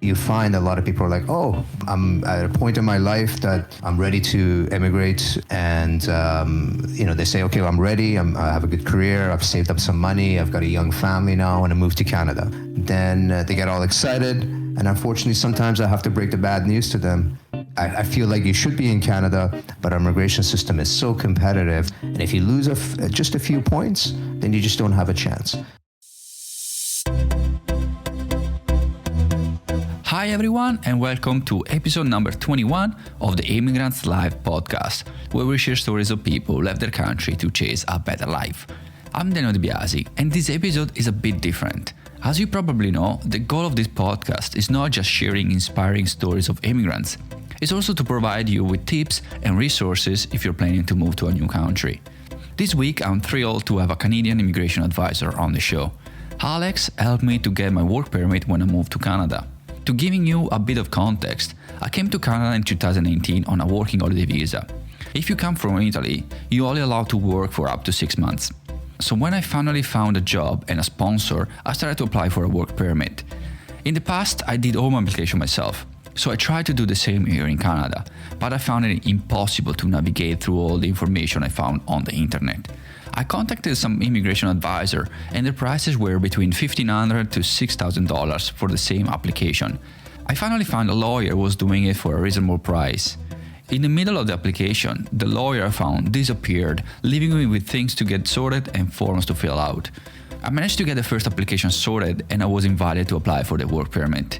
You find a lot of people are like, oh, I'm at a point in my life that I'm ready to immigrate. And, they say, okay, well, I'm ready. I have a good career. I've saved up some money. I've got a young family now. I want to move to Canada. Then they get all excited. And unfortunately, sometimes I have to break the bad news to them. I feel like you should be in Canada, but our immigration system is so competitive. And if you lose just a few points, then you just don't have a chance. Hi everyone, and welcome to episode number 21 of the Immigrants Live podcast, where we share stories of people who left their country to chase a better life. I'm Daniel DiBiase, and this episode is a bit different. As you probably know, the goal of this podcast is not just sharing inspiring stories of immigrants, it's also to provide you with tips and resources if you're planning to move to a new country. This week, I'm thrilled to have a Canadian immigration advisor on the show. Alex helped me to get my work permit when I moved to Canada. To giving you a bit of context, I came to Canada in 2018 on a working holiday visa. If you come from Italy, you're only allowed to work for up to 6 months. So when I finally found a job and a sponsor, I started to apply for a work permit. In the past, I did all my application myself, so I tried to do the same here in Canada, but I found it impossible to navigate through all the information I found on the internet. I contacted some immigration advisor and the prices were between $1,500 to $6,000 for the same application. I finally found a lawyer who was doing it for a reasonable price. In the middle of the application, the lawyer I found disappeared, leaving me with things to get sorted and forms to fill out. I managed to get the first application sorted and I was invited to apply for the work permit.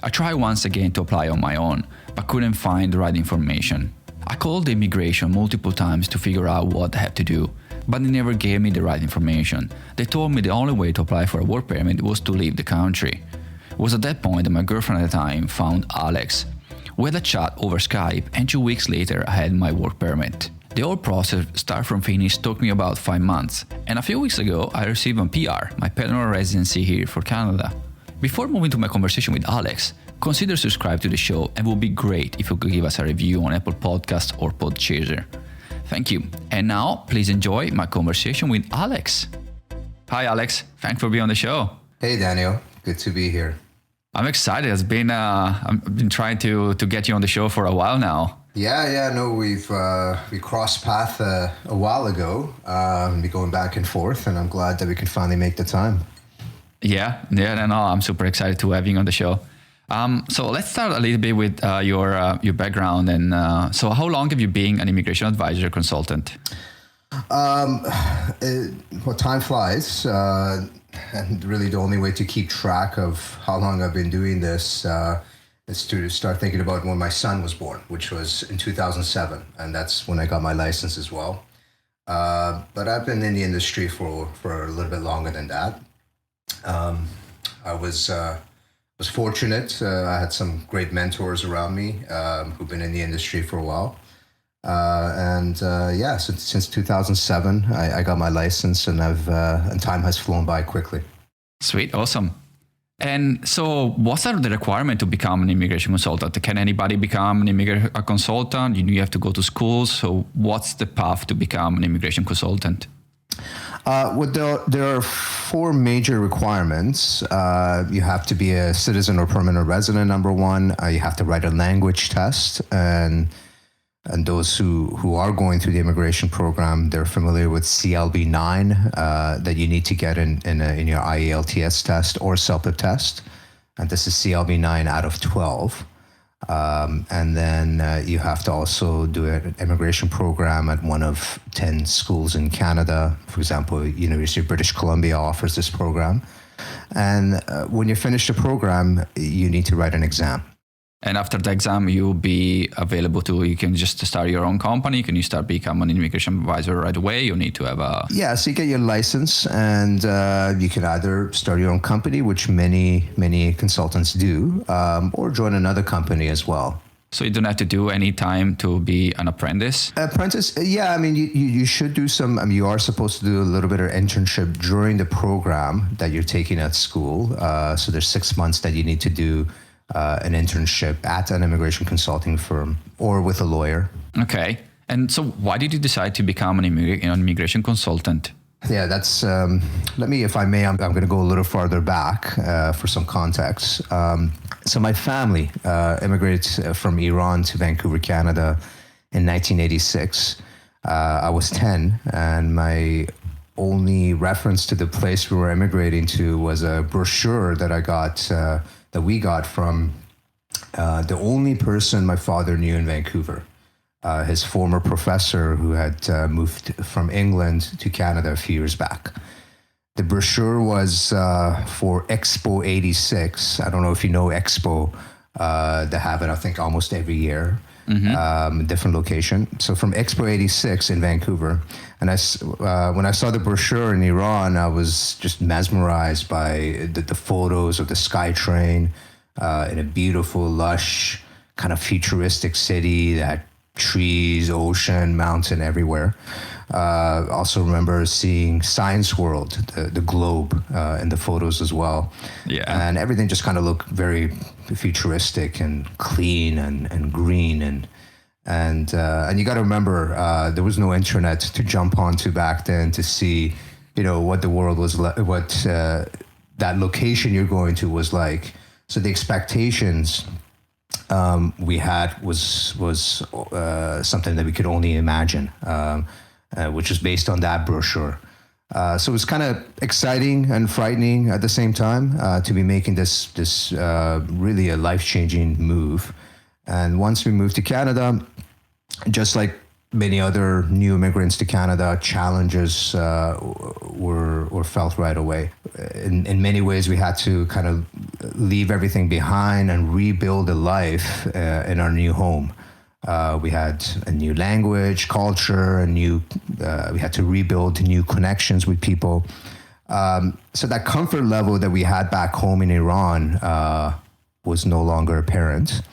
I tried once again to apply on my own, but couldn't find the right information. I called the immigration multiple times to figure out what I had to do, but they never gave me the right information. They told me the only way to apply for a work permit was to leave the country. It was at that point that my girlfriend at the time found Alex. We had a chat over Skype, and 2 weeks later I had my work permit. The whole process, start from finish, took me about 5 months, and a few weeks ago I received my PR, my permanent residency here for Canada. Before moving to my conversation with Alex, consider subscribe to the show, and it would be great if you could give us a review on Apple Podcasts or Podchaser. Thank you. And now, please enjoy my conversation with Alex. Hi, Alex. Thanks for being on the show. Hey, Daniel. Good to be here. I'm excited. I've been trying to get you on the show for a while now. No, we crossed path a while ago. Be going back and forth, and I'm glad that we can finally make the time. I'm super excited to have you on the show. So let's start a little bit with your background. And so how long have you been an immigration advisor consultant? Time flies. And really the only way to keep track of how long I've been doing this is to start thinking about when my son was born, which was in 2007. And that's when I got my license as well. But I've been in the industry for a little bit longer than that. I was fortunate. I had some great mentors around me who've been in the industry for a while. Since 2007, I got my license, and and time has flown by quickly. Sweet, awesome. And so, what's the requirement to become an immigration consultant? Can anybody become an immigration consultant? You have to go to school. So, what's the path to become an immigration consultant? There are 4 major requirements. You have to be a citizen or permanent resident, number 1. You have to write a language test, and those who are going through the immigration program, they're familiar with CLB 9 that you need to get in your IELTS test or CELPIP test, and this is CLB 9 out of 12. And then you have to also do an immigration program at one of 10 schools in Canada. For example, University of British Columbia offers this program. And when you finish the program, you need to write an exam. And after the exam, you'll be available you can just start your own company. Can you start become an immigration advisor right away? You need to have so you get your license, and you can either start your own company, which many consultants do, or join another company as well. So you don't have to do any time to be an apprentice? You should do some, you are supposed to do a little bit of internship during the program that you're taking at school. So there's 6 months that you need to do an internship at an immigration consulting firm or with a lawyer. Okay. And so why did you decide to become an immigration consultant? Yeah, that's, if I may, I'm going to go a little farther back for some context. So my family immigrated from Iran to Vancouver, Canada in 1986. I was 10, and my only reference to the place we were immigrating to was a brochure that we got from the only person my father knew in Vancouver, his former professor who had moved from England to Canada a few years back. The brochure was for Expo 86. I don't know if you know Expo. They have it, I think, almost every year. Different location. So from Expo 86 in Vancouver, and when I saw the brochure in Iran, I was just mesmerized by the photos of the SkyTrain in a beautiful, lush, kind of futuristic city that had trees, ocean, mountain everywhere. Also remember seeing Science World, the globe, in the photos as well. Yeah. And everything just kind of looked very futuristic and clean and green and you got to remember there was no internet to jump onto back then to see, what the world was like, what that location you're going to was like. So the expectations we had was something that we could only imagine. Which is based on that brochure. So it was kind of exciting and frightening at the same time to be making this really a life-changing move. And once we moved to Canada, just like many other new immigrants to Canada, challenges were felt right away. In many ways, we had to kind of leave everything behind and rebuild a life in our new home. We had a new language, culture, we had to rebuild new connections with people. So that comfort level that we had back home in Iran was no longer apparent.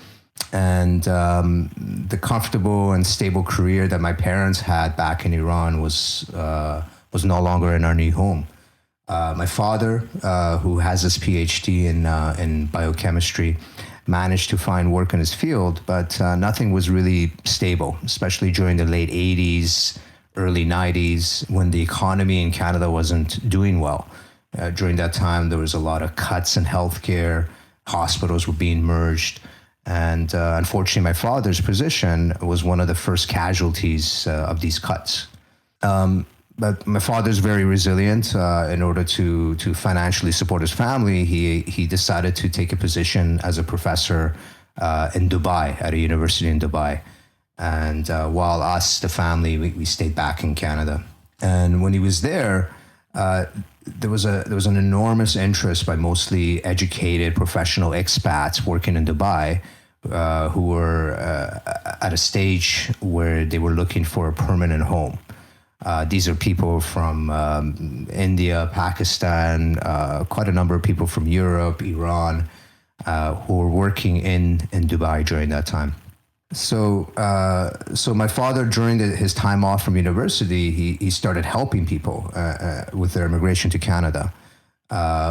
And the comfortable and stable career that my parents had back in Iran was no longer in our new home. My father, who has his PhD in biochemistry, managed to find work in his field, but nothing was really stable, especially during the late 80s, early 90s, when the economy in Canada wasn't doing well. During that time, there was a lot of cuts in healthcare, hospitals were being merged, and unfortunately, my father's position was one of the first casualties of these cuts. But my father's very resilient. In order to financially support his family, he decided to take a position as a professor in Dubai, at a university in Dubai. And while us, the family, we stayed back in Canada. And when he was there was an enormous interest by mostly educated professional expats working in Dubai who were at a stage where they were looking for a permanent home. These are people from India, Pakistan, quite a number of people from Europe, Iran, who were working in Dubai during that time. So my father, during his time off from university, he started helping people with their immigration to Canada,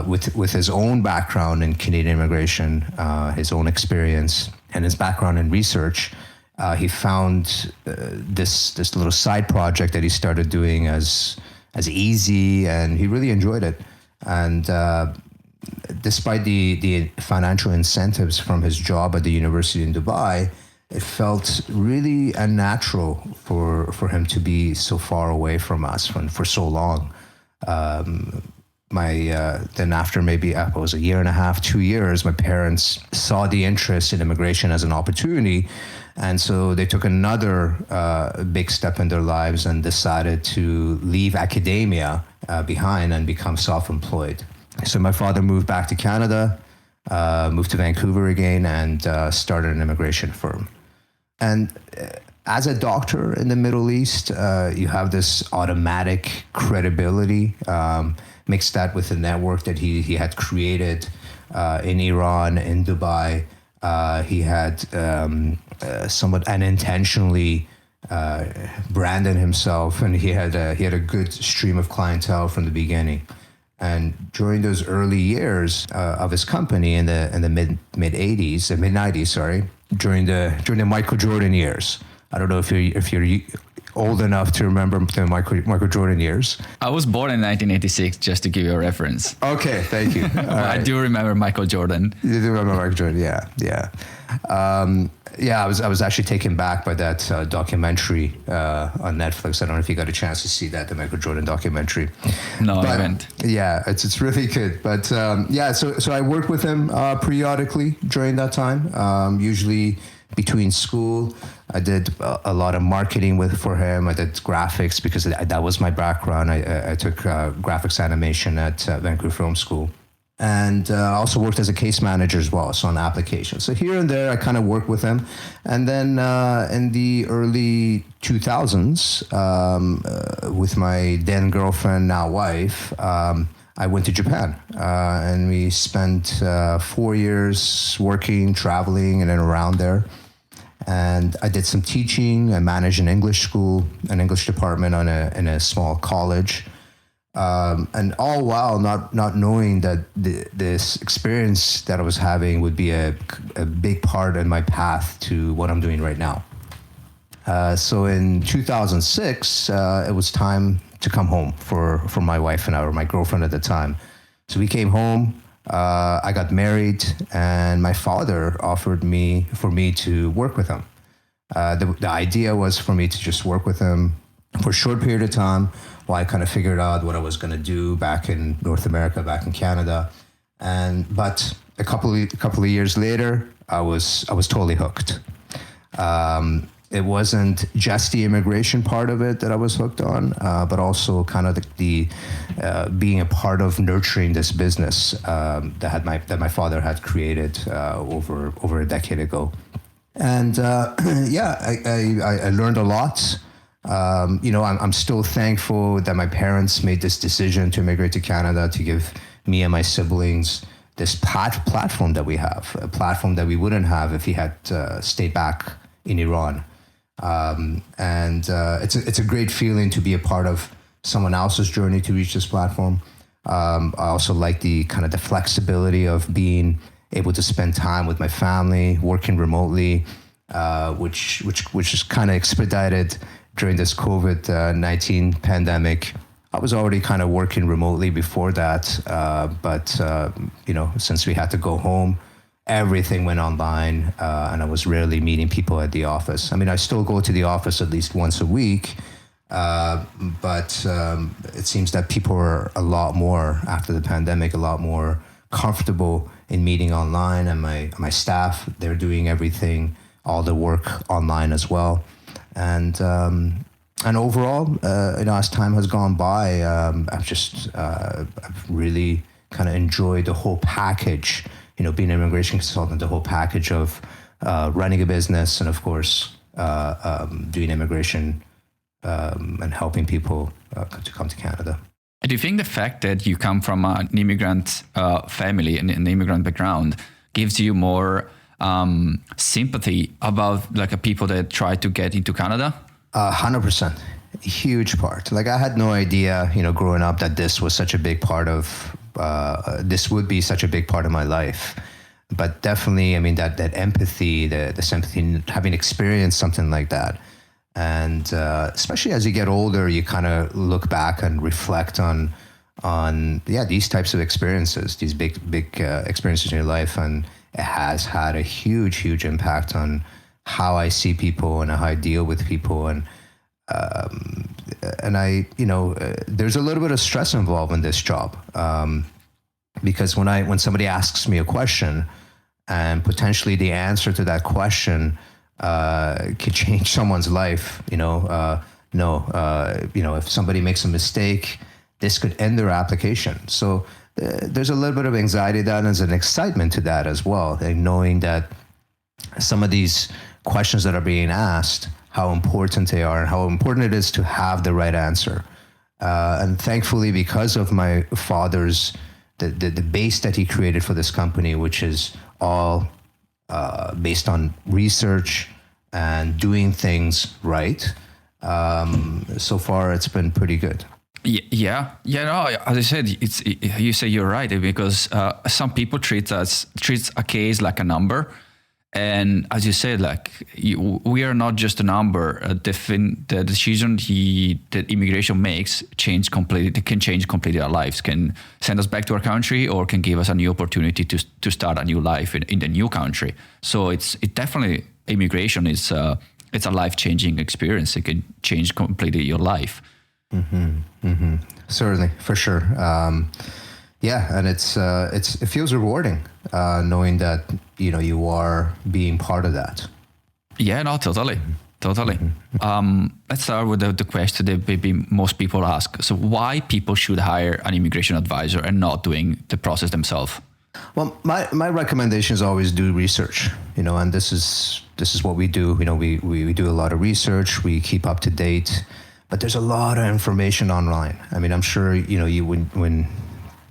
with his own background in Canadian immigration, his own experience, and his background in research. He found this little side project that he started doing as easy, and he really enjoyed it. And despite the financial incentives from his job at the university in Dubai, it felt really unnatural for him to be so far away from us for so long. Then after maybe it was a year and a half, 2 years, my parents saw the interest in immigration as an opportunity. And so they took another big step in their lives and decided to leave academia behind and become self-employed. So my father moved back to Canada, moved to Vancouver again, and started an immigration firm. And as a doctor in the Middle East, you have this automatic credibility, mixed that with the network that he had created in Iran, in Dubai. He had somewhat unintentionally branded himself, and he had a good stream of clientele from the beginning. And during those early years of his company in the mid 90s, during the Michael Jordan years. I don't know if you're old enough to remember the Michael Jordan years. I was born in 1986, just to give you a reference. Okay, thank you. I do remember Michael Jordan. You do remember Michael Jordan? Yeah. I was actually taken back by that documentary on Netflix. I don't know if you got a chance to see that, the Michael Jordan documentary. No, I haven't. Yeah, it's really good. But so I worked with him periodically during that time, usually between school. I did a lot of marketing for him. I did graphics because that was my background. I took graphics animation at Vancouver Film School. And I also worked as a case manager as well, so on applications. So here and there, I kind of worked with him. And then in the early 2000s, with my then girlfriend, now wife, I went to Japan. And we spent 4 years working, traveling, and then around there. And I did some teaching. I managed an English school, an English department in a small college. And all while not knowing that this experience that I was having would be a big part in my path to what I'm doing right now. So in 2006, it was time to come home for my wife and I, or my girlfriend at the time. So we came home. I got married, and my father offered for me to work with him. The idea was for me to just work with him for a short period of time while I kind of figured out what I was going to do back in North America, back in Canada. But a couple of years later, I was totally hooked. It wasn't just the immigration part of it that I was hooked on, but also kind of the being a part of nurturing this business that my father had created over a decade ago. And I learned a lot. I'm still thankful that my parents made this decision to immigrate to Canada to give me and my siblings this platform that we have, a platform that we wouldn't have if he had stayed back in Iran. It's a great feeling to be a part of someone else's journey to reach this platform. I also like the kind of the flexibility of being able to spend time with my family, working remotely, which is kind of expedited during this COVID-19 pandemic. I was already kind of working remotely before that, but since we had to go home, everything went online, and I was rarely meeting people at the office. I mean, I still go to the office at least once a week, but it seems that people are a lot more, after the pandemic, a lot more comfortable in meeting online, and my staff, they're doing everything, all the work online as well. And overall, as time has gone by, I've really kind of enjoyed the whole package, being an immigration consultant, the whole package of running a business and, of course, doing immigration and helping people to come to Canada. Do you think the fact that you come from an immigrant family and an immigrant background gives you more sympathy about people that try to get into Canada? 100%. Huge part. I had no idea, growing up, that this was such a big part of, this would be such a big part of my life. But definitely, I mean, that empathy, the sympathy, having experienced something like that. And especially as you get older, you kind of look back and reflect on these types of experiences, these big experiences in your life. And it has had a huge impact on how I see people and how I deal with people. And I, there's a little bit of stress involved in this job, because when somebody asks me a question and potentially the answer to that question could change someone's life, if somebody makes a mistake, this could end their application. So there's a little bit of anxiety that, and there's an excitement to that as well, and knowing that some of these questions that are being asked, how important they are and how important it is to have the right answer. And thankfully, because of my father's, the base that he created for this company, which is all based on research and doing things right, so far it's been pretty good. Yeah. No, as I said, you say you're right, because some people treat a case like a number, And as you said, we are not just a number. The decision that immigration makes can change completely our lives, can send us back to our country, or can give us a new opportunity to start a new life in the new country. So it definitely, immigration is it's a life-changing experience. It can change completely your life. Certainly, for sure. And it feels rewarding knowing that you are being part of that. Yeah, no, totally. Let's start with the question that maybe most people ask. So why people should hire an immigration advisor and not doing the process themselves? Well, my recommendation is always do research, and this is what we do. We do a lot of research, we keep up to date, but there's a lot of information online. I mean, I'm sure, when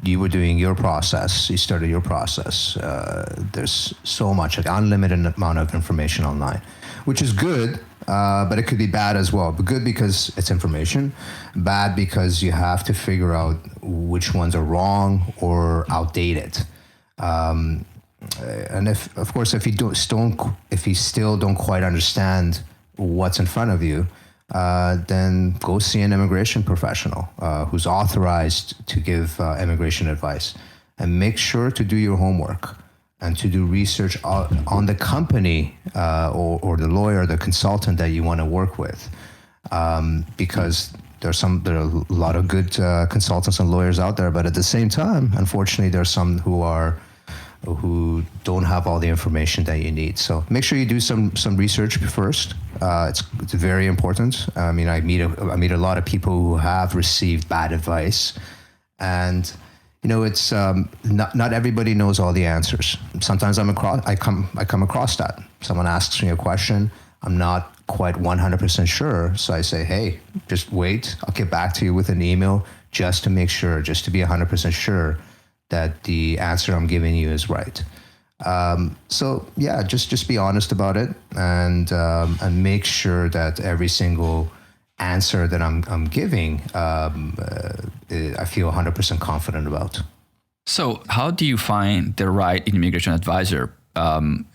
you were doing your process, you started your process, there's so much, an unlimited amount of information online, which is good, but it could be bad as well. But good because it's information, bad because you have to figure out which ones are wrong or outdated. And if you still don't quite understand what's in front of you, then go see an immigration professional who's authorized to give immigration advice, and make sure to do your homework and to do research on the company or the lawyer, the consultant that you want to work with, because there are a lot of good consultants and lawyers out there, but at the same time, unfortunately, there are some who don't have all the information that you need. So make sure you do some research first. It's very important. I mean, I meet a lot of people who have received bad advice, and it's not everybody knows all the answers. Sometimes I come across that. Someone asks me a question, I'm not quite 100% sure, so I say, hey, just wait. I'll get back to you with an email just to make sure, just to be 100% sure that the answer I'm giving you is right. Just be honest about it, and make sure that every single answer that I'm giving, I feel 100% confident about. So how do you find the right immigration advisor?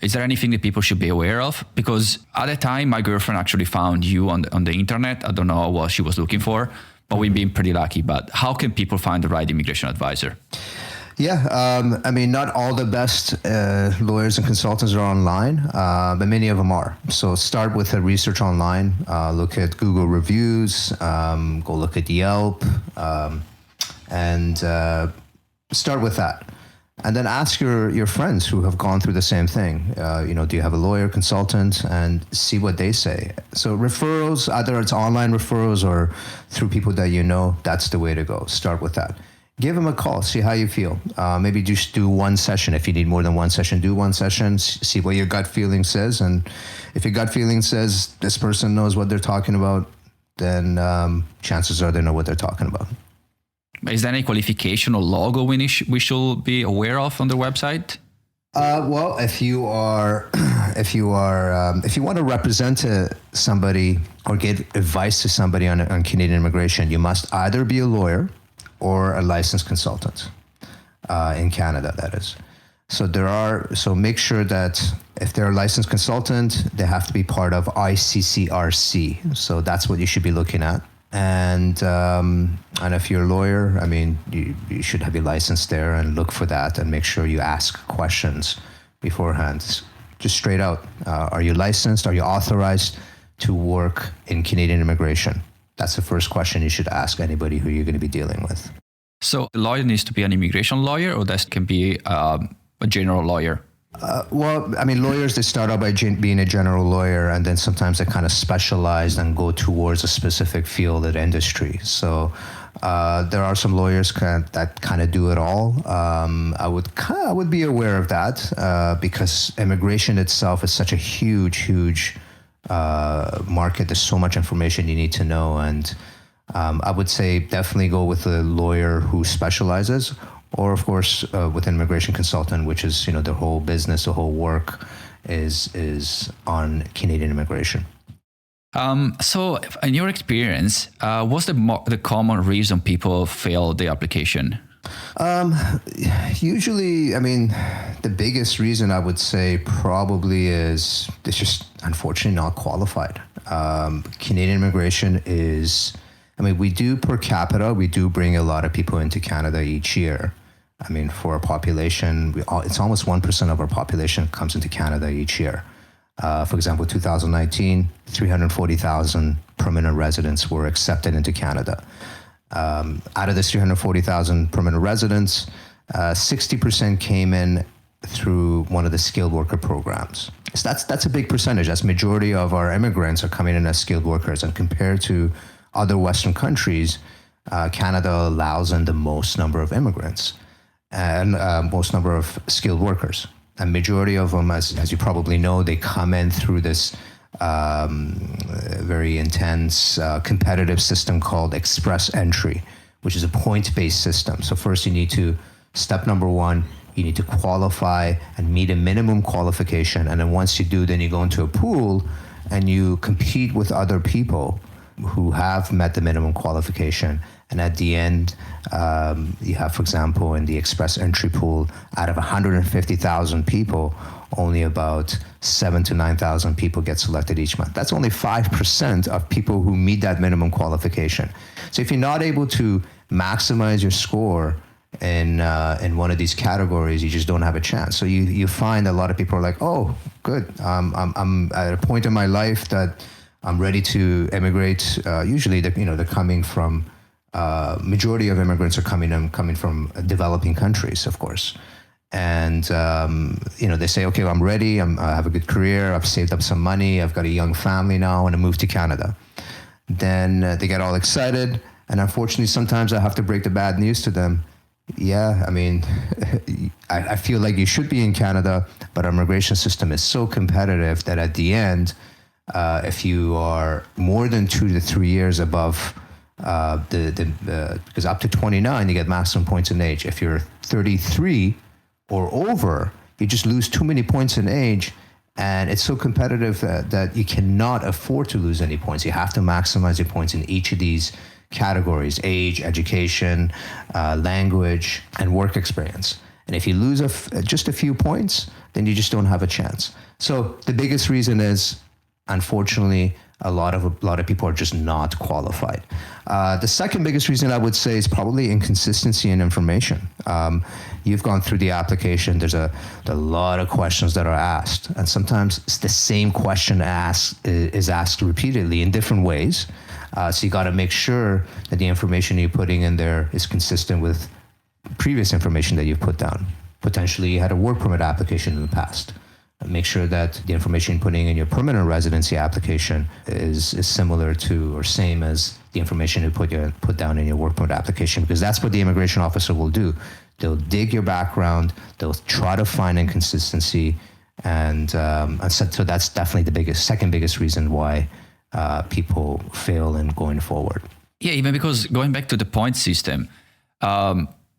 Is there anything that people should be aware of? Because at the time, my girlfriend actually found you on the internet. I don't know what she was looking for, but we've been pretty lucky. But how can people find the right immigration advisor? Yeah, I mean, not all the best lawyers and consultants are online, but many of them are. So start with the research online. Look at Google reviews, go look at Yelp, and start with that. And then ask your friends who have gone through the same thing. Do you have a lawyer, consultant, and see what they say. So referrals, either it's online referrals or through people that that's the way to go. Start with that. Give them a call, see how you feel. Maybe just do one session. If you need more than one session, do one session, see what your gut feeling says. And if your gut feeling says this person knows what they're talking about, then chances are they know what they're talking about. Is there any qualification or logo we should be aware of on the website? Well, if you want to represent somebody or give advice to somebody on Canadian immigration, you must either be a lawyer or a licensed consultant in Canada, that is. So make sure that if they're a licensed consultant, they have to be part of ICCRC. So that's what you should be looking at. And if you're a lawyer, I mean, you should have your license there, and look for that and make sure you ask questions beforehand. Just straight out, are you licensed? Are you authorized to work in Canadian immigration? That's the first question you should ask anybody who you're going to be dealing with. So a lawyer needs to be an immigration lawyer, or that can be a general lawyer? Well, I mean, lawyers, they start out by being a general lawyer, and then sometimes they kind of specialize and go towards a specific field of industry. So there are some lawyers that kind of do it all. I would be aware of that because immigration itself is such a huge market. There's so much information you need to know, and I would say definitely go with a lawyer who specializes, or of course with an immigration consultant, which is the whole business, the whole work is on Canadian immigration. So in your experience, what's the common reason people fail the application? Usually, I mean, the biggest reason I would say probably is it's just unfortunately not qualified. Canadian immigration is, I mean, we do per capita, we do bring a lot of people into Canada each year. I mean, for our population, it's almost 1% of our population comes into Canada each year. For example, 2019, 340,000 permanent residents were accepted into Canada. Out of this 340,000 permanent residents, 60% came in through one of the skilled worker programs. So that's a big percentage. That's majority of our immigrants are coming in as skilled workers. And compared to other Western countries, Canada allows in the most number of immigrants and most number of skilled workers. And majority of them, as you probably know, they come in through this very intense competitive system called express entry, which is a point-based system. So first you need to, step number one, you need to qualify and meet a minimum qualification. And then once you do, then you go into a pool and you compete with other people who have met the minimum qualification. And at the end, you have, for example, in the express entry pool, out of 150,000 people, only about 7,000 to 9,000 people get selected each month. That's only 5% of people who meet that minimum qualification. So if you're not able to maximize your score in one of these categories, you just don't have a chance. So you find a lot of people are like, oh, good, I'm at a point in my life that I'm ready to immigrate. Usually, they're coming from. Majority of immigrants are coming from developing countries, of course. And, they say, okay, well, I'm ready. I have a good career. I've saved up some money. I've got a young family now. I want to move to Canada. Then they get all excited. And unfortunately, sometimes I have to break the bad news to them. Yeah, I mean, I feel like you should be in Canada, but our immigration system is so competitive that at the end, if you are more than 2 to 3 years above because up to 29 you get maximum points in age. If you're 33 or over, you just lose too many points in age, and it's so competitive that you cannot afford to lose any points. You have to maximize your points in each of these categories: age, education, language, and work experience. And if you lose just a few points, then you just don't have a chance. So the biggest reason is, unfortunately, a lot of people are just not qualified. The second biggest reason I would say is probably inconsistency in information. You've gone through the application. There's a lot of questions that are asked, and sometimes it's the same question is asked repeatedly in different ways. So you got to make sure that the information you're putting in there is consistent with previous information that you've put down. Potentially, you had a work permit application in the past. Make sure that the information you're putting in your permanent residency application is similar to or same as the information you put down in your work permit application, because that's what the immigration officer will do. They'll dig your background, they'll try to find inconsistency, and so that's definitely the second biggest reason why people fail in going forward. Yeah, even because going back to the point system,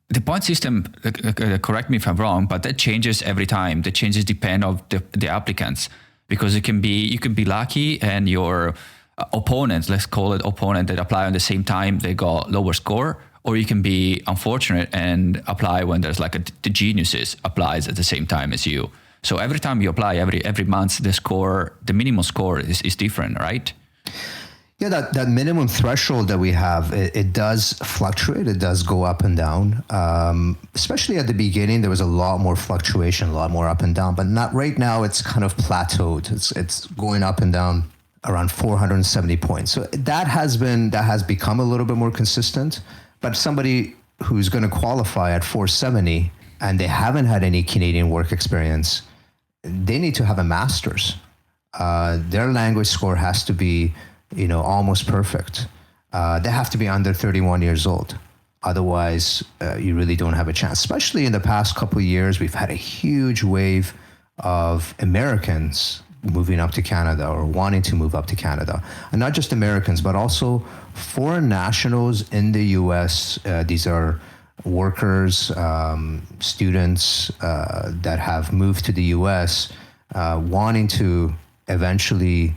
the point system, correct me if I'm wrong, but that changes every time. The changes depend on the applicants, because you can be lucky and your opponent, let's call it opponent, that apply on the same time, they got lower score, or you can be unfortunate and apply when there's the geniuses applies at the same time as you. So every time you apply, every month, the minimum score is different, right? Yeah, that minimum threshold that we have, it does fluctuate. It does go up and down. Especially at the beginning, there was a lot more fluctuation, a lot more up and down. But not right now. It's kind of plateaued. It's going up and down around 470 points. So that has become a little bit more consistent. But somebody who's going to qualify at 470 and they haven't had any Canadian work experience, they need to have a master's. Their language score has to be almost perfect. They have to be under 31 years old. Otherwise, you really don't have a chance. Especially in the past couple of years, we've had a huge wave of Americans moving up to Canada or wanting to move up to Canada. And not just Americans, but also foreign nationals in the U.S. These are workers, students that have moved to the U.S. Wanting to eventually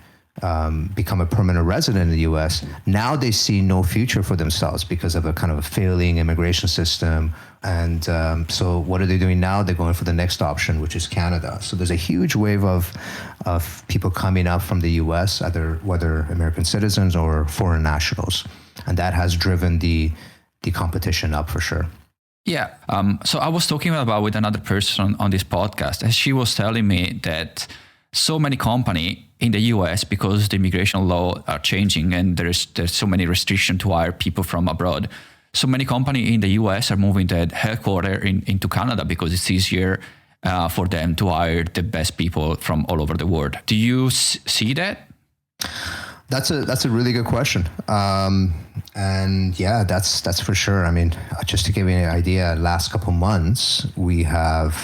become a permanent resident in the U.S., now they see no future for themselves because of a kind of a failing immigration system. And so what are they doing now? They're going for the next option, which is Canada. So there's a huge wave of people coming up from the U.S., whether American citizens or foreign nationals. And that has driven the competition up for sure. Yeah. So I was talking about with another person on this podcast, and she was telling me that so many companies in the US, because the immigration law are changing and there's so many restrictions to hire people from abroad, so many companies in the US are moving their headquarters into Canada because it's easier for them to hire the best people from all over the world. Do you see that? That's a really good question. And yeah, that's for sure. I mean, just to give you an idea, last couple months, we have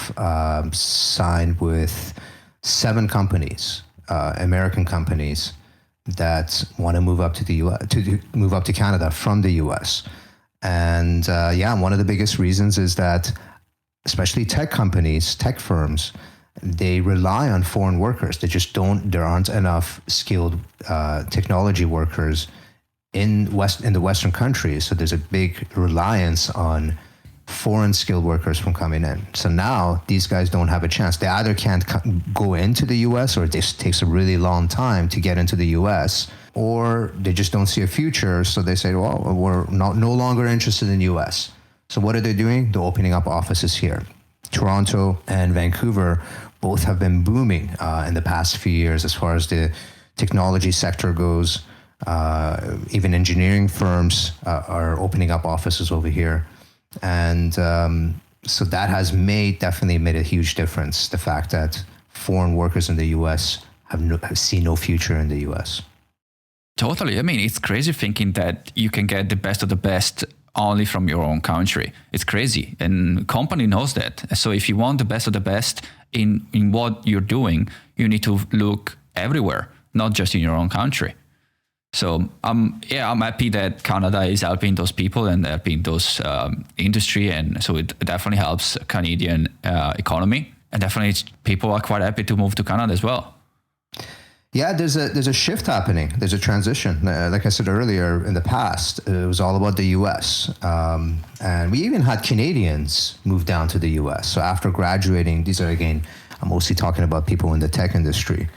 signed with 7 companies, American companies, that want to move up to the US, to move up to Canada from the US. And one of the biggest reasons is that, especially tech companies, tech firms, they rely on foreign workers. There aren't enough skilled technology workers in the Western countries. So there's a big reliance on foreign skilled workers from coming in. So now these guys don't have a chance. They either can't go into the US, or it just takes a really long time to get into the US, or they just don't see a future. So they say, well, we're no longer interested in the US. So what are they doing? They're opening up offices here. Toronto and Vancouver both have been booming in the past few years as far as the technology sector goes. Even engineering firms are opening up offices over here. And so that has definitely made a huge difference, the fact that foreign workers in the U.S. have seen no future in the U.S. Totally. I mean, it's crazy thinking that you can get the best of the best only from your own country. It's crazy. And company knows that. So if you want the best of the best in what you're doing, you need to look everywhere, not just in your own country. So I'm happy that Canada is helping those people and helping those industry. And so it definitely helps Canadian economy. And definitely people are quite happy to move to Canada as well. Yeah, there's a shift happening. There's a transition. Like I said earlier, in the past, it was all about the U.S. And we even had Canadians move down to the U.S. So after graduating, these are, again, I'm mostly talking about people in the tech industry.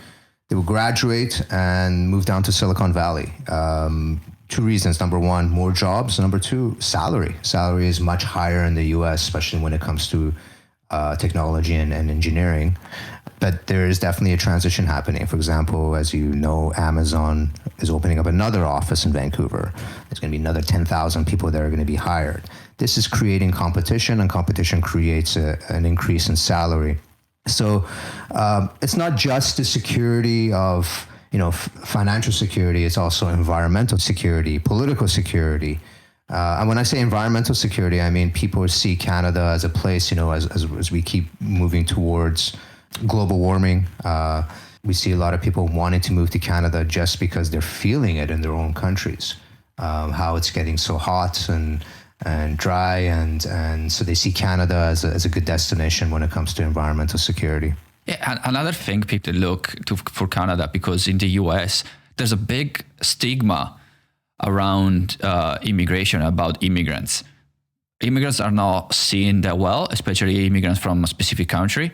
They would graduate and move down to Silicon Valley. 2 reasons. Number 1, more jobs. Number 2, salary. Salary is much higher in the U.S., especially when it comes to technology and engineering. But there is definitely a transition happening. For example, as you know, Amazon is opening up another office in Vancouver. There's going to be another 10,000 people that are going to be hired. This is creating competition, and competition creates an increase in salary. So it's not just the security of, financial security. It's also environmental security, political security. And when I say environmental security, I mean people see Canada as a place, as we keep moving towards global warming. We see a lot of people wanting to move to Canada just because they're feeling it in their own countries, how it's getting so hot and dry, and so they see Canada as a good destination when it comes to environmental security. Yeah, and another thing people look to for Canada, because in the US there's a big stigma around immigration, about immigrants. Immigrants are not seen that well, especially immigrants from a specific country.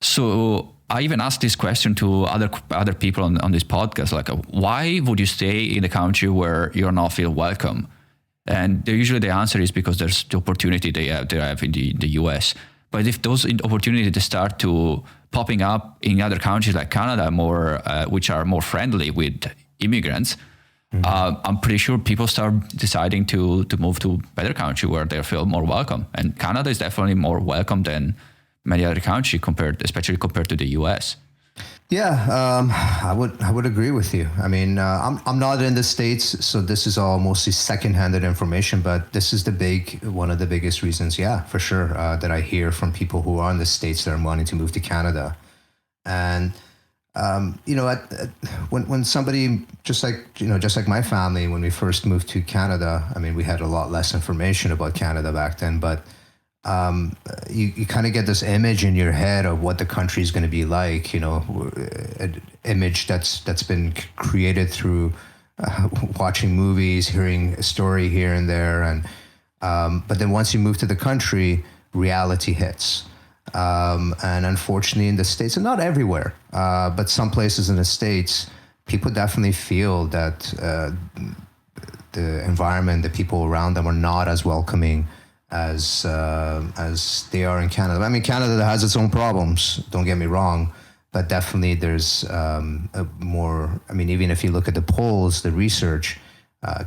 So I even asked this question to other people on this podcast, like, why would you stay in a country where you're not feel welcome? And usually the answer is because there's the opportunity they have in the US. But if those opportunities start to popping up in other countries like Canada, which are more friendly with immigrants, I'm pretty sure people start deciding to move to better country where they feel more welcome. And Canada is definitely more welcome than many other countries, especially compared to the US. Yeah, I would agree with you. I mean, I'm not in the States, so this is all mostly secondhand information. But this is one of the biggest reasons, yeah, for sure, that I hear from people who are in the States that are wanting to move to Canada. And when somebody just like my family, when we first moved to Canada, I mean, we had a lot less information about Canada back then, but you kind of get this image in your head of what the country is going to be like, an image that's been created through watching movies, hearing a story here and there. And but then once you move to the country, reality hits. And unfortunately in the States, and not everywhere, but some places in the States, people definitely feel that the environment, the people around them are not as welcoming as they are in Canada. I mean, Canada has its own problems, don't get me wrong, but definitely there's more, I mean, even if you look at the polls, the research,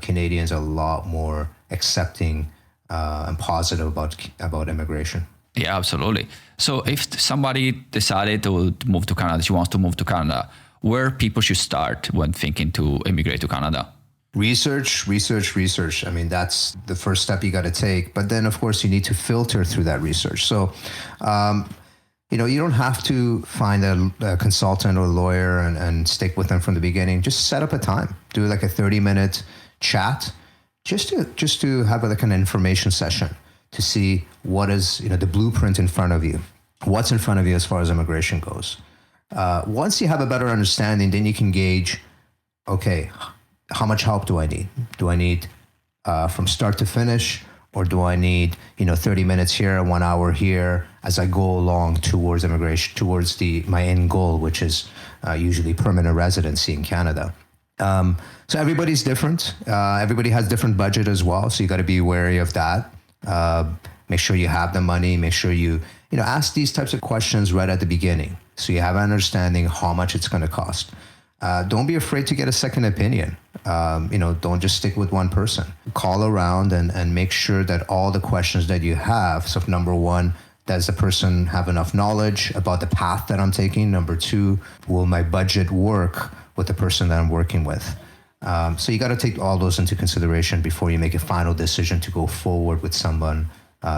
Canadians are a lot more accepting and positive about immigration. Yeah, absolutely. So if somebody decided to move to Canada, she wants to move to Canada, where people should start when thinking to immigrate to Canada? Research. I mean, that's the first step you got to take. But then, of course, you need to filter through that research. So, you don't have to find a consultant or a lawyer and stick with them from the beginning. Just set up a time. Do like a 30-minute chat, just to have like an information session to see what is, the blueprint in front of you. What's in front of you as far as immigration goes. Once you have a better understanding, then you can gauge, okay, how much help do I need? Do I need from start to finish, or do I need 30 minutes here, 1 hour here as I go along towards immigration, towards my end goal, which is usually permanent residency in Canada. So everybody's different. Everybody has different budget as well, so you got to be wary of that. Make sure you have the money. Make sure you ask these types of questions right at the beginning, so you have an understanding how much it's going to cost. Don't be afraid to get a second opinion. Don't just stick with one person. Call around and make sure that all the questions that you have. So number one, does the person have enough knowledge about the path that I'm taking? Number two, will my budget work with the person that I'm working with? So you got to take all those into consideration before you make a final decision to go forward with someone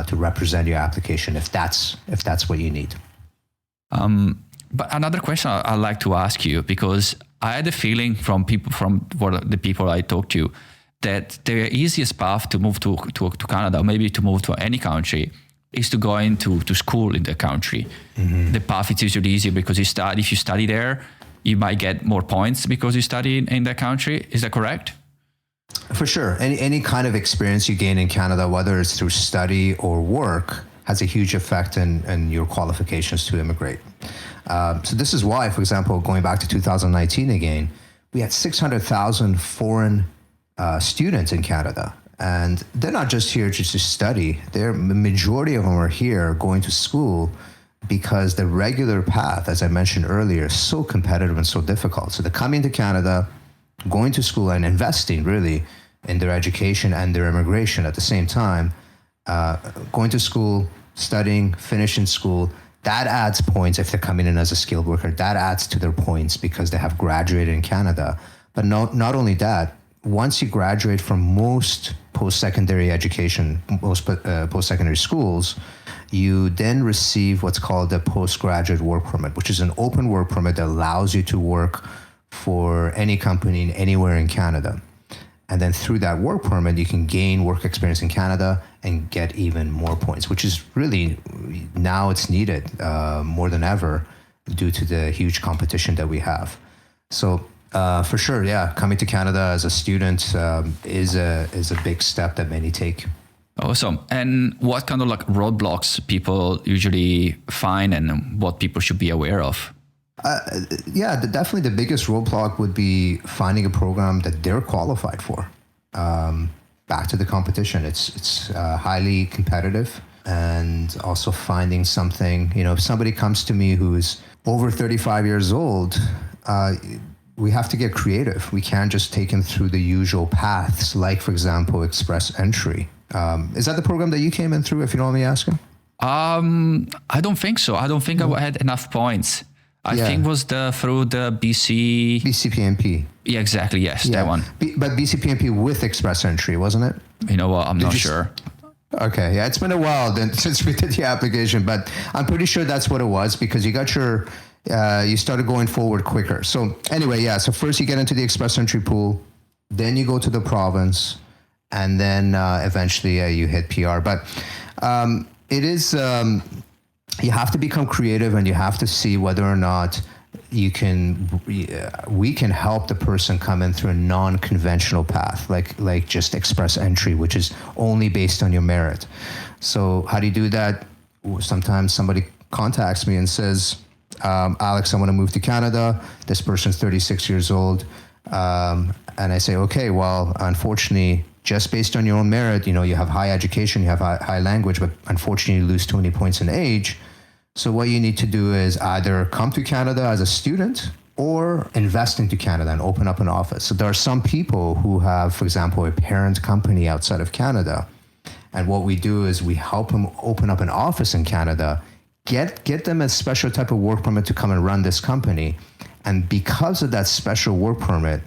to represent your application, if that's what you need. But another question I'd like to ask you, because I had a feeling from the people I talked to, that the easiest path to move to Canada, or maybe to move to any country, is to go into school in the country. Mm-hmm. The path is usually easier because if you study there, you might get more points because you study in that country. Is that correct? For sure. Any kind of experience you gain in Canada, whether it's through study or work, has a huge effect in your qualifications to immigrate. So this is why, for example, going back to 2019 again, we had 600,000 foreign students in Canada. And they're not just here just to study. The majority of them are here going to school because the regular path, as I mentioned earlier, is so competitive and so difficult. So they're coming to Canada, going to school and investing really in their education and their immigration at the same time, going to school, studying, finishing school. That adds points if they're coming in as a skilled worker. That adds to their points because they have graduated in Canada. But not only that, once you graduate from most post-secondary education, most post-secondary schools, you then receive what's called a postgraduate work permit, which is an open work permit that allows you to work for any company anywhere in Canada. And then through that work permit, you can gain work experience in Canada and get even more points, which is really, now it's needed more than ever due to the huge competition that we have. So for sure, yeah, coming to Canada as a student is a big step that many take. Awesome. And what kind of roadblocks people usually find and what people should be aware of? Definitely the biggest roadblock would be finding a program that they're qualified for. Back to the competition. It's highly competitive, and also finding something, if somebody comes to me who's over 35 years old, we have to get creative. We can't just take them through the usual paths, like, for example, express entry. Is that the program that you came in through, if you don't mind me asking? I don't think so. I don't think I had enough points. I think it was through the BCPNP. Yeah, exactly. Yes, that one. But BCPNP with express entry, wasn't it? You know what? I'm not sure. Okay, yeah, it's been a while since we did the application, but I'm pretty sure that's what it was, because you got you started going forward quicker. So anyway, so first you get into the express entry pool, then you go to the province, and then eventually you hit PR. But It is, you have to become creative, and you have to see whether or not we can help the person come in through a non-conventional path, like just express entry, which is only based on your merit. So how do you do that? Sometimes somebody contacts me and says, Alex, I want to move to Canada. This person's 36 years old. And I say, okay, well, unfortunately, just based on your own merit, you have high education, you have high language, but unfortunately you lose 20 points in age. So what you need to do is either come to Canada as a student or invest into Canada and open up an office. So there are some people who have, for example, a parent company outside of Canada. And what we do is we help them open up an office in Canada, get them a special type of work permit to come and run this company. And because of that special work permit,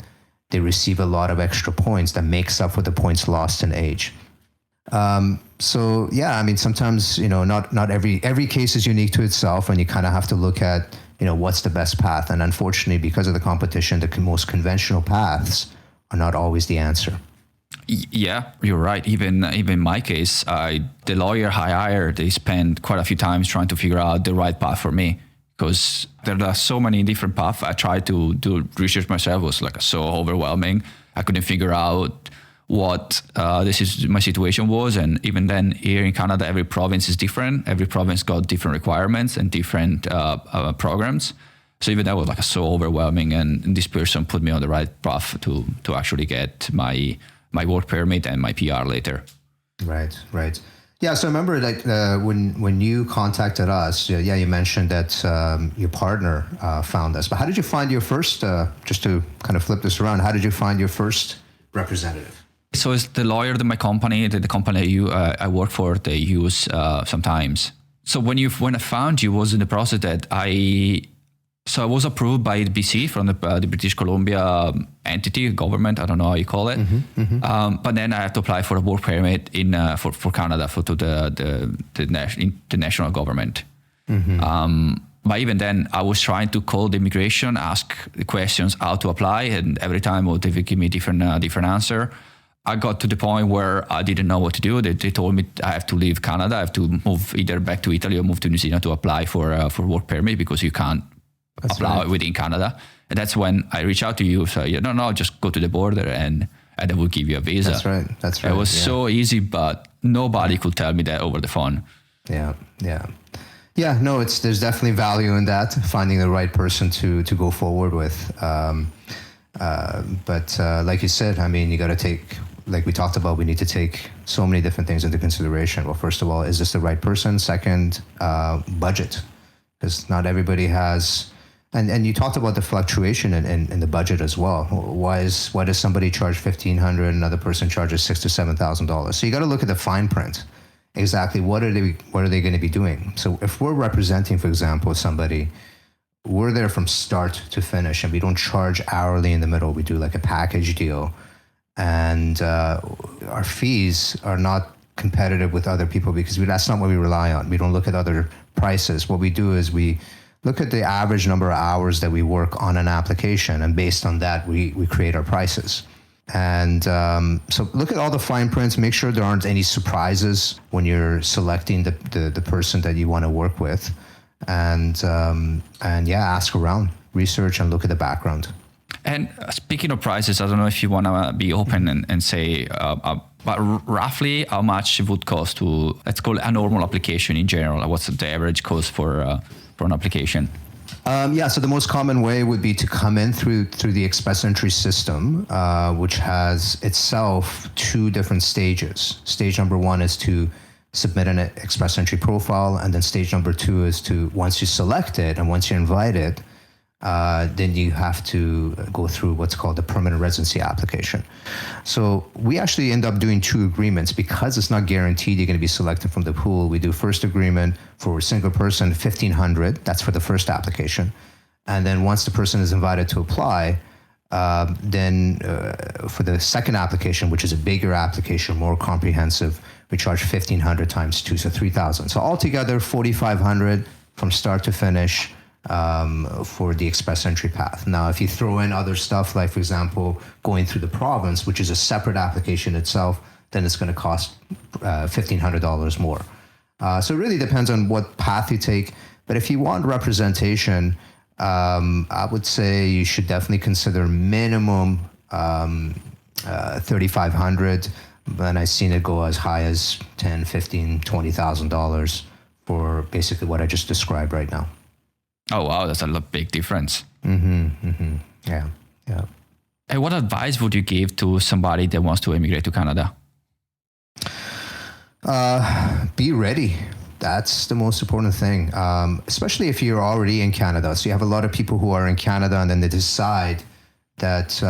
they receive a lot of extra points that makes up for the points lost in age. So yeah, I mean, sometimes, not every case is unique to itself, and you kind of have to look at, what's the best path. And unfortunately, because of the competition, the most conventional paths are not always the answer. Yeah, you're right. Even in my case, the lawyer I hired, they spent quite a few times trying to figure out the right path for me, because there are so many different paths. I tried to do research myself. It was so overwhelming. I couldn't figure out what my situation was. And even then, here in Canada, every province is different. Every province got different requirements and different programs. So even that was so overwhelming. And this person put me on the right path to actually get my work permit and my PR later. Right. Yeah, so I remember when you contacted us, you mentioned that your partner found us. But how did you find your first, just to kind of flip this around, how did you find your first representative? So it's the lawyer that my company, the company I work for, they use sometimes. So when I found you, was in the process that I was approved by the BC, from the British Columbia entity, government, I don't know how you call it. But then I have to apply for a work permit for Canada, to the national government. But even then, I was trying to call the immigration, ask the questions how to apply, and every time they would give me different answer. I got to the point where I didn't know what to do. They told me I have to leave Canada. I have to move either back to Italy or move to New Zealand to apply for work permit, because you can't apply within Canada. And that's when I reached out to you. So no, just go to the border and they will give you a visa. That's right. It was so easy, but nobody could tell me that over the phone. Yeah. No, there's definitely value in that, finding the right person to go forward with. But like you said, I mean, you got to take, like we talked about, we need to take so many different things into consideration. Well, first of all, is this the right person? Second, budget, because not everybody has. And you talked about the fluctuation in the budget as well. Why does somebody charge $1,500, another person charges $6,000 to $7,000? So you got to look at the fine print. Exactly, what are they going to be doing? So if we're representing, for example, somebody, we're there from start to finish, and we don't charge hourly in the middle. We do like a package deal, and our fees are not competitive with other people, because that's not what we rely on. We don't look at other prices. What we do is we look at the average number of hours that we work on an application, and based on that, we create our prices. And so look at all the fine prints, make sure there aren't any surprises when you're selecting the person that you want to work with. And ask around, research, and look at the background. And speaking of prices, I don't know if you want to be open and say, but roughly how much it would cost to, let's call it a normal application in general. What's the average cost for an application? So the most common way would be to come in through the express entry system, which has itself two different stages. Stage number one is to submit an express entry profile, and then stage number two is to, once you select it and once you're invited, then you have to go through what's called the permanent residency application. So we actually end up doing two agreements, because it's not guaranteed you're going to be selected from the pool. We do first agreement for a single person, $1,500. That's for the first application. And then once the person is invited to apply, then for the second application, which is a bigger application, more comprehensive, we charge $1,500 times 2, so $3,000. So altogether, $4,500 from start to finish for the express entry path. Now, if you throw in other stuff, like, for example, going through the province, which is a separate application itself, then it's going to cost $1,500 more. So it really depends on what path you take. But if you want representation, I would say you should definitely consider minimum 3,500. And I've seen it go as high as $10, $15, $20,000 for basically what I just described right now. Oh, wow. That's a big difference. Yeah. And what advice would you give to somebody that wants to immigrate to Canada? Be ready. That's the most important thing, especially if you're already in Canada. So you have a lot of people who are in Canada and then they decide that,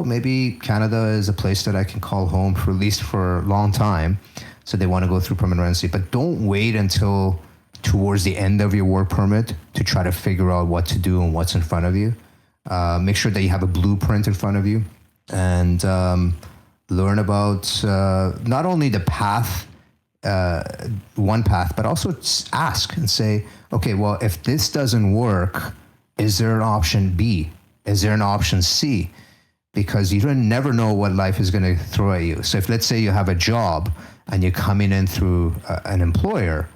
maybe Canada is a place that I can call home for at least for a long time. So they want to go through permanent residency. But don't wait until towards the end of your work permit to try to figure out what to do and what's in front of you. Make sure that you have a blueprint in front of you and learn about not only the path, one path, but also ask and say, okay, well, if this doesn't work, is there an option B? Is there an option C? Because you never know what life is going to throw at you. So if, let's say you have a job and you're coming in through an employer,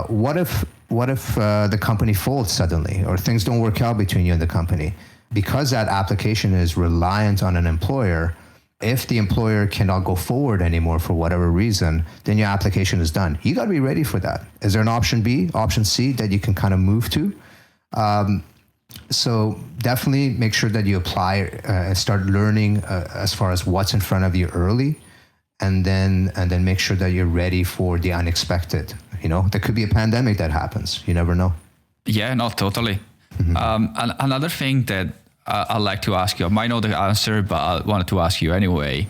what if the company folds suddenly or things don't work out between you and the company? Because that application is reliant on an employer, if the employer cannot go forward anymore for whatever reason, then your application is done. You got to be ready for that. Is there an option B, option C that you can kind of move to? So definitely make sure that you apply and start learning as far as what's in front of you early, and then make sure that you're ready for the unexpected. There could be a pandemic that happens. You never know. Yeah, no, totally. And another thing that I'd like to ask you, I might know the answer, but I wanted to ask you anyway.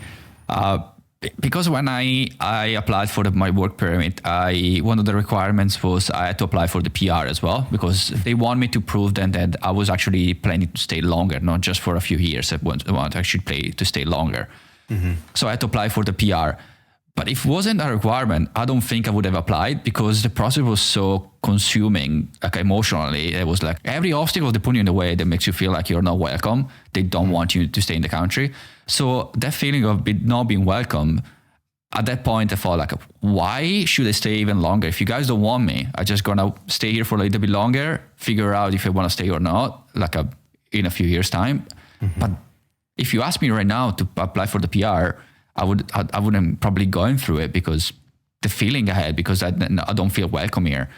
Because when I applied for my work permit, one of the requirements was I had to apply for the PR as well, because they want me to prove then that I was actually planning to stay longer, not just for a few years. I want to actually to stay longer. So I had to apply for the PR. But if it wasn't a requirement, I don't think I would have applied, because the process was so consuming, like emotionally. It was like every obstacle they put you in the way that makes you feel like you're not welcome. They don't want you to stay in the country. So that feeling of not being welcome, at that point I thought like, why should I stay even longer? If you guys don't want me, I'm just gonna stay here for a little bit longer, figure out if I want to stay or not, in a few years' time. But if you ask me right now to apply for the PR, I wouldn't probably going through it, because the feeling I had, because I don't feel welcome here.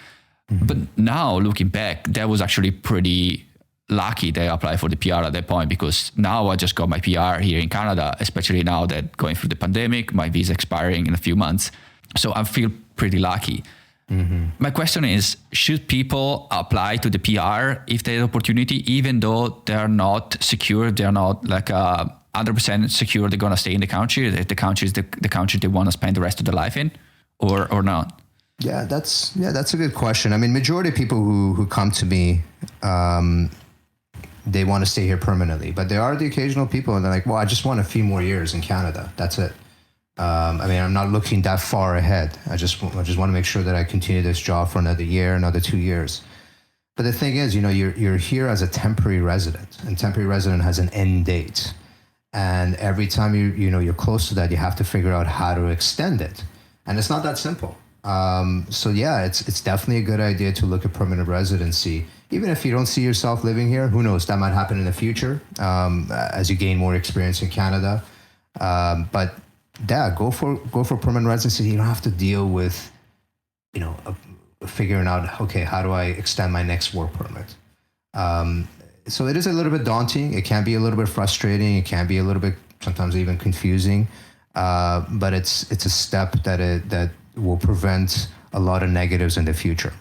But now looking back, that was actually pretty lucky that I applied for the PR at that point, because now I just got my PR here in Canada, especially now that going through the pandemic, my visa expiring in a few months. So I feel pretty lucky. My question is, should people apply to the PR if they have opportunity, even though they're not secure, they're not 100% secure they're going to stay in the country, that the country is the country they want to spend the rest of their life in, or not? Yeah, that's a good question. I mean, majority of people who come to me, they want to stay here permanently, but there are the occasional people and they're like, well, I just want a few more years in Canada. That's it. I'm not looking that far ahead. I just want to make sure that I continue this job for another year, another 2 years. But the thing is, you're here as a temporary resident, and temporary resident has an end date. And every time you're close to that, you have to figure out how to extend it. And it's not that simple. So yeah, it's definitely a good idea to look at permanent residency. Even if you don't see yourself living here, who knows, that might happen in the future as you gain more experience in Canada. But yeah, go for permanent residency. You don't have to deal with, figuring out, okay, how do I extend my next work permit? So it is a little bit daunting. It can be a little bit frustrating. It can be a little bit sometimes even confusing. But it's a step that will prevent a lot of negatives in the future.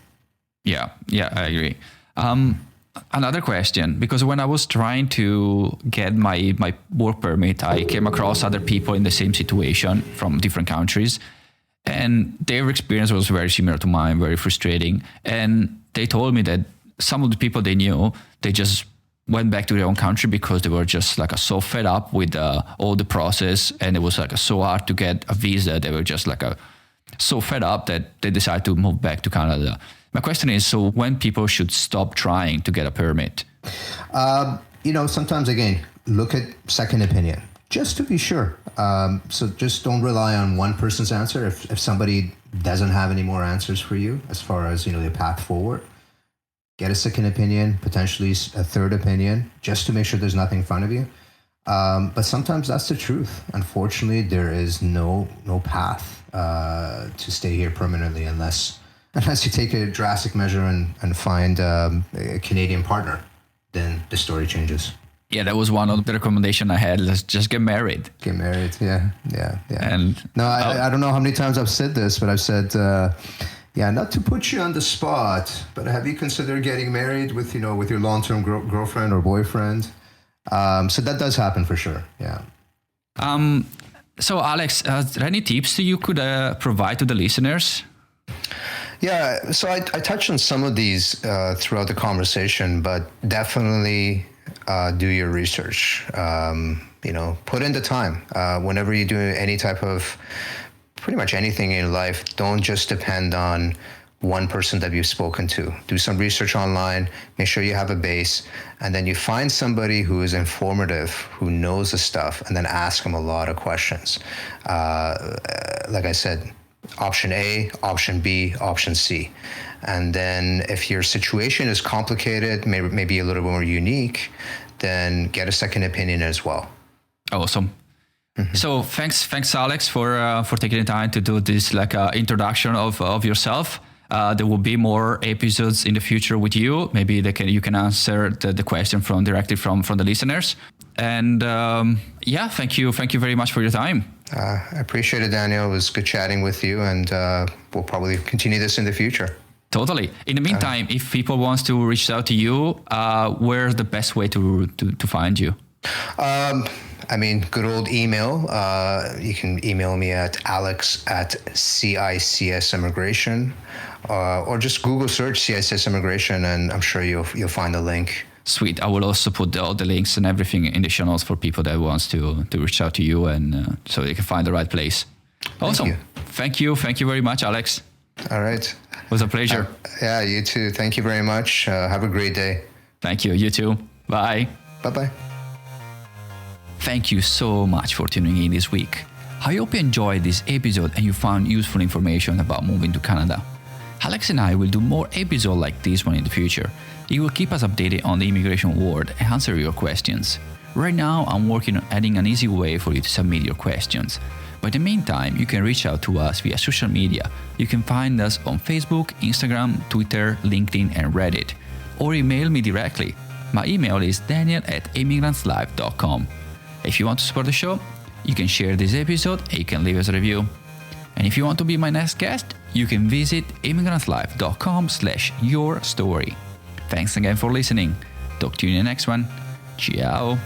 Yeah, I agree. Another question, because when I was trying to get my work permit, I came across other people in the same situation from different countries, and their experience was very similar to mine, very frustrating. And they told me that some of the people they knew, they just went back to their own country because they were just so fed up with all the process, and it was so hard to get a visa. They were just so fed up that they decided to move back to Canada. My question is, so when people should stop trying to get a permit? Sometimes, again, look at second opinion, just to be sure. So just don't rely on one person's answer. If somebody doesn't have any more answers for you as far as, the path forward, get a second opinion, potentially a third opinion, just to make sure there's nothing in front of you. But sometimes that's the truth. Unfortunately, there is no path to stay here permanently unless you take a drastic measure and find a Canadian partner. Then the story changes. Yeah, that was one of the recommendations I had. Let's just get married. Get married, yeah. And no, I don't know how many times I've said this, but I've said, not to put you on the spot, but have you considered getting married with your long-term girlfriend or boyfriend? So that does happen for sure, yeah. So Alex, are there any tips that you could provide to the listeners? Yeah, so I touched on some of these throughout the conversation, but definitely do your research. Put in the time. Whenever you do any type of, pretty much anything in life, don't just depend on one person that you've spoken to. Do some research online, make sure you have a base, and then you find somebody who is informative, who knows the stuff, and then ask them a lot of questions. Like I said, option A, option B, option C. And then if your situation is complicated, maybe a little bit more unique, then get a second opinion as well. Awesome. Mm-hmm. So thanks Alex for taking the time to do this introduction of yourself. There will be more episodes in the future with you. Maybe you can answer the question directly from the listeners. And thank you very much for your time. I appreciate it, Daniel. It was good chatting with you, and we'll probably continue this in the future. Totally. In the meantime, if people want to reach out to you, where's the best way to find you? Good old email. You can email me at alex@CICS Immigration, or just Google search CICS Immigration, and I'm sure you'll find the link. Sweet. I will also put all the links and everything in the show notes for people that wants to reach out to you, and so they can find the right place. Awesome. Thank you very much, Alex. All right. It was a pleasure. Yeah, you too. Thank you very much. Have a great day. Thank you. You too. Bye. Bye-bye. Thank you so much for tuning in this week. I hope you enjoyed this episode and you found useful information about moving to Canada. Alex and I will do more episodes like this one in the future. It will keep us updated on the immigration world and answer your questions. Right now, I'm working on adding an easy way for you to submit your questions. But in the meantime, you can reach out to us via social media. You can find us on Facebook, Instagram, Twitter, LinkedIn, and Reddit. Or email me directly. My email is daniel@immigrantslive.com. If you want to support the show, you can share this episode and you can leave us a review. And if you want to be my next guest, you can visit immigrantlive.com/yourstory. Thanks again for listening. Talk to you in the next one. Ciao.